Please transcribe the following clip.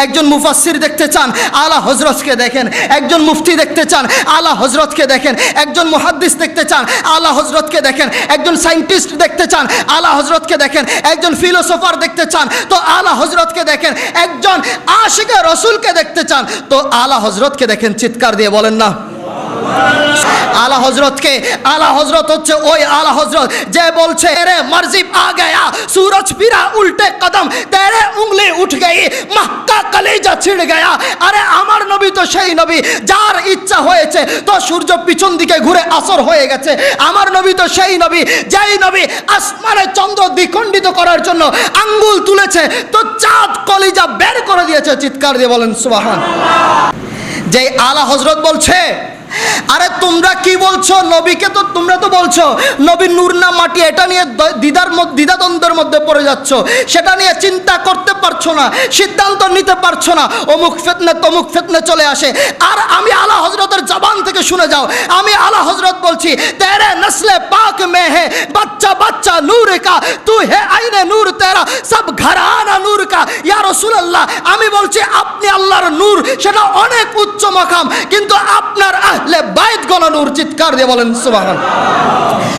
একজন মুফাসসির দেখতে চান, আলা হযরতকে দেখেন। একজন মুফতি দেখতে চান, আলা হযরতকে দেখেন। একজন মুহাদ্দিস দেখতে চান, আলা হযরতকে দেখেন। একজন সায়েন্টিস্ট দেখতে চান, আলা হযরতকে দেখেন। একজন ফিলোসোফার দেখতে চান, তো আলা হযরতকে দেখেন। একজন আশিকে রাসূলকে দেখতে চান, তো আলা হযরতকে দেখেন। চিৎকার দিয়ে বলেন না আলা হযরতকে। আলা হযরত হচ্ছে ওই আলা হযরত যে বলছে রে মরজিব আ গয়া सूरज फिरा उल्टे कदम तेरे उंगली उठ गई मक्का कलेजा छिड़ गया। আরে আমার নবী তো সেই নবী যার ইচ্ছা হয়েছে তো সূর্য পিছন দিকে ঘুরে আসর হয়ে গেছে। আমার নবী তো সেই নবী যেই নবী আসমানে চন্দ্র দ্বিখণ্ডিত করার জন্য আঙ্গুল তুলেছে তো চাঁদ কলিজা বের করে দিয়েছে। চিৎকার দিয়ে বলেন সুবহানাল্লাহ। যে আলা হযরত বলছে, আরে তোমরা কি বলছো? নবীকে তো তোমরা তো বলছো নবী নূর না মাটি, এটা নিয়ে দ্বিধাদ্বন্দ্বের মধ্যে পড়ে যাচ্ছ, সেটা নিয়ে চিন্তা করতে পারছো না, সিদ্ধান্ত নিতে পারছো না। অমুক ফিতনা তমুক ফিতনা চলে আসে। আর আমি আলা হযরতের জবান থেকে শুনে যাও, আমি আলা হযরত বলছি তেরে নসলে পাক মে হে বাচ্চা বাচ্চা নূর কা তু হে আইনে নূর তেরা সব ঘরানা নূর কা ইয়া রাসূলুল্লাহ। আমি বলছি আপনি আল্লাহর নূর, সেটা অনেক উচ্চ মাকাম, কিন্তু আপনার আহলে বাইত গণ নূর। চিৎকার দিয়ে বলেন সুবহানাল্লাহ।